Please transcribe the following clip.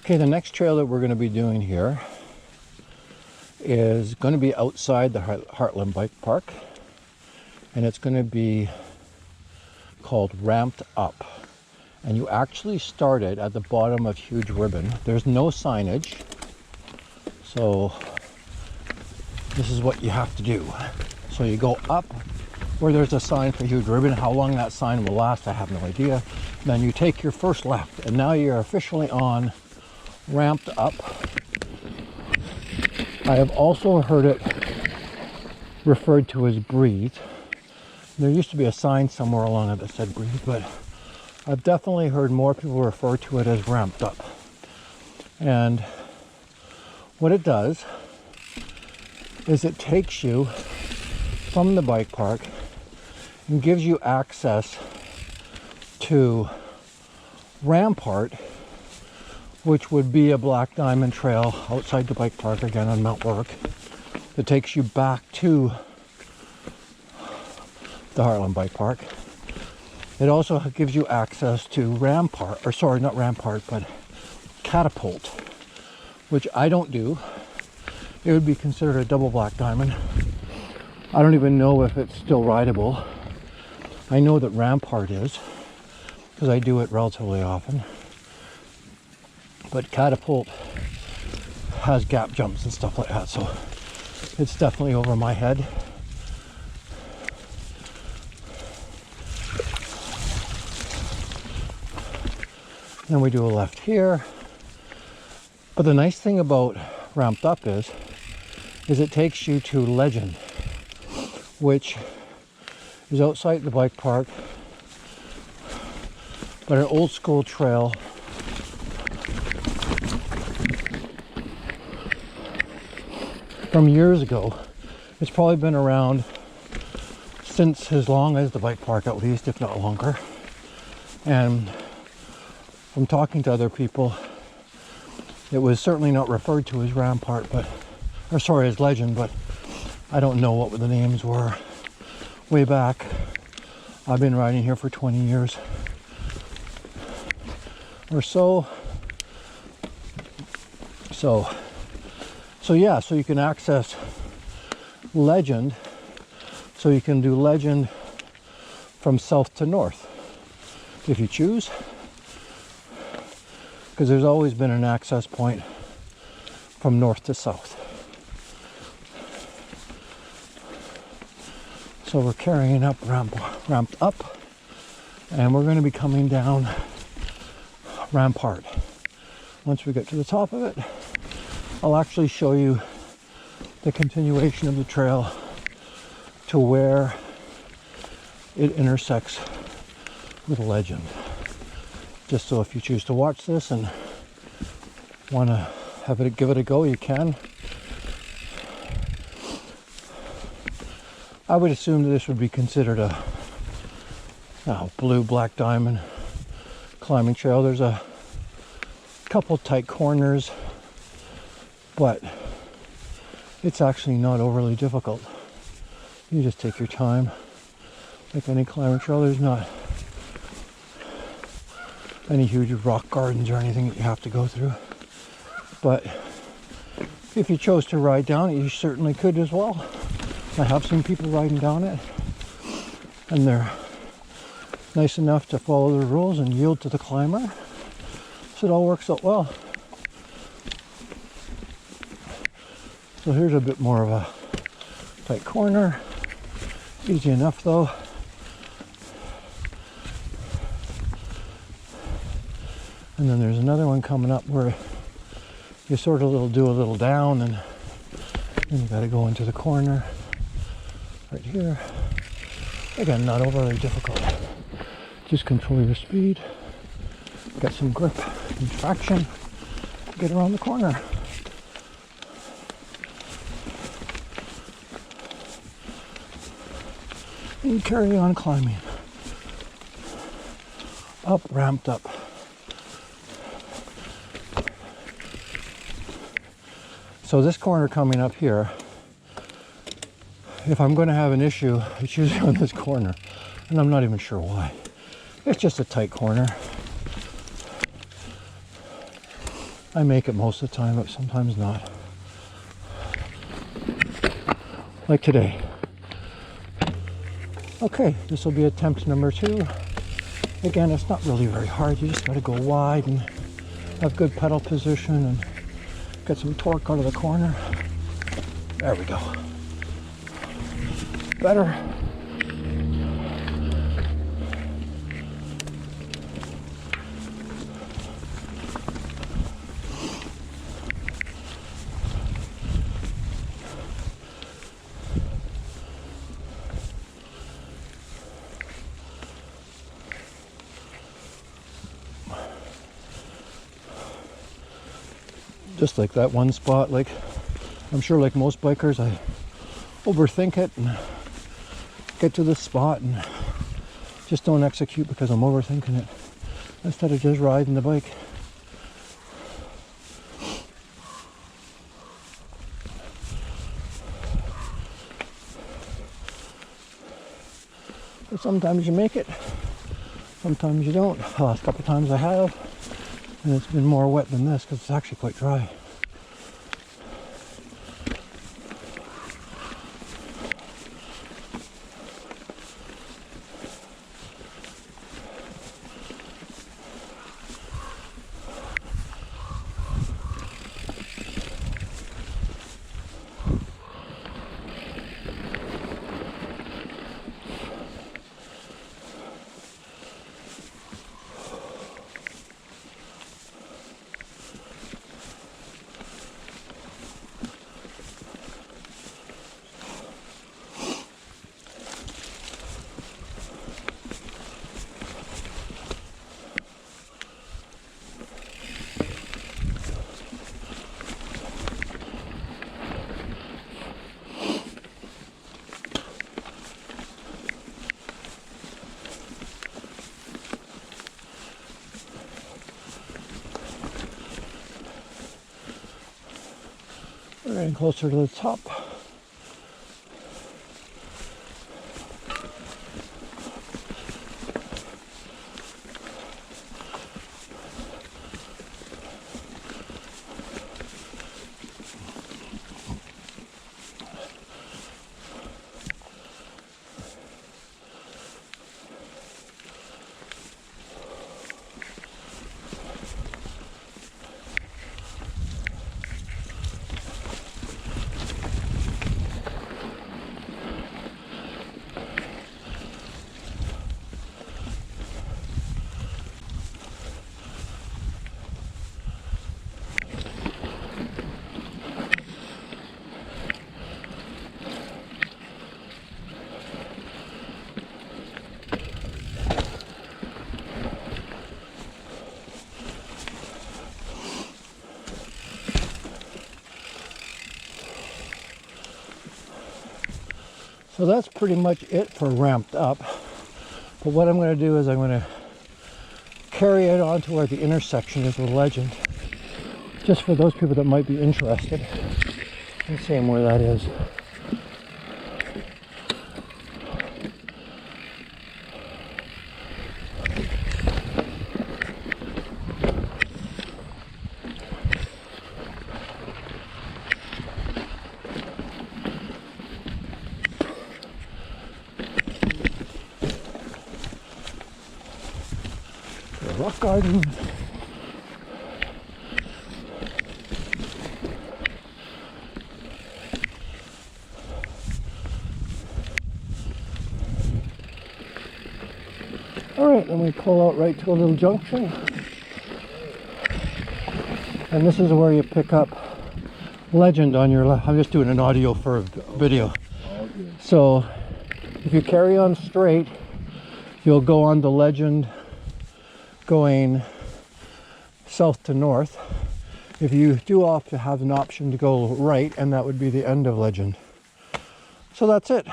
Okay, the next trail that we're going to be doing here is going to be outside the Heartland Bike Park, and it's going to be called Ramped Up. And you actually start it at the bottom of Huge Ribbon. There's no signage, so this is what you have to do. So you go up where there's a sign for Huge Ribbon. How long that sign will last, I have no idea. Then you take your first left, and now you're officially on Ramped Up. I have also heard it referred to as Breathe. There used to be a sign somewhere along it that said Breathe, but I've definitely heard more people refer to it as Ramped Up. And what it does is it takes you from the bike park and gives you access to Rampart, which would be a black diamond trail outside the bike park again on Mount Work, that takes you back to the Heartland Bike Park. It also gives you access to Rampart, or sorry, not Rampart, but Catapult, which I don't do. It would be considered a double black diamond. I don't even know if it's still rideable. I know that Rampart is, because I do it relatively often. But Catapult has gap jumps and stuff like that, so it's definitely over my head. Then we do a left here. But the nice thing about Ramped Up is it takes you to Legend, which is outside the bike park, but an old school trail from years ago. It's probably been around since as long as the bike park, at least, if not longer. And from talking to other people, it was certainly not referred to as Rampart, as Legend, but I don't know what the names were way back. I've been riding here for 20 years or so. So yeah, so you can access Legend. So you can do Legend from south to north if you choose, because there's always been an access point from north to south. So we're carrying up Ramped Up, and we're going to be coming down Rampart. Once we get to the top of it, I'll actually show you the continuation of the trail to where it intersects with Legend. Just so if you choose to watch this and want to give it a go, you can. I would assume that this would be considered a blue black diamond climbing trail. There's a couple tight corners, but it's actually not overly difficult. You just take your time. Like any climbing trail, there's not any huge rock gardens or anything that you have to go through. But if you chose to ride down it, you certainly could as well. I have seen people riding down it, and they're nice enough to follow the rules and yield to the climber. So it all works out well. So here's a bit more of a tight corner. Easy enough though. And then there's another one coming up where you sort of do a little down, and then you got to go into the corner right here. Again, not overly difficult. Just control your speed, get some grip and traction to get around the corner. And carry on climbing. Up, Ramped Up. So this corner coming up here, if I'm going to have an issue, it's usually on this corner, and I'm not even sure why. It's just a tight corner. I make it most of the time, but sometimes not. Like today. Okay, this will be attempt number 2. Again, it's not really very hard. You just got to go wide and have good pedal position and get some torque out of the corner. There we go. Better. Just like that one spot, like I'm sure like most bikers, I overthink it and get to this spot and just don't execute because I'm overthinking it instead of just riding the bike. But sometimes you make it, sometimes you don't. The last couple of times I have, and it's been more wet than this because it's actually quite dry. We're getting closer to the top. So that's pretty much it for ramped up. But what I'm going to do is I'm going to carry it on to where the intersection is with Legend, just for those people that might be interested in seeing where that is. Rock garden. Alright, then we pull out right to a little junction. And this is where you pick up Legend on your left. I'm just doing an audio for a video. So if you carry on straight, you'll go on the Legend going south to north. If you do opt to have an option to go right, and that would be the end of Legend. So that's it.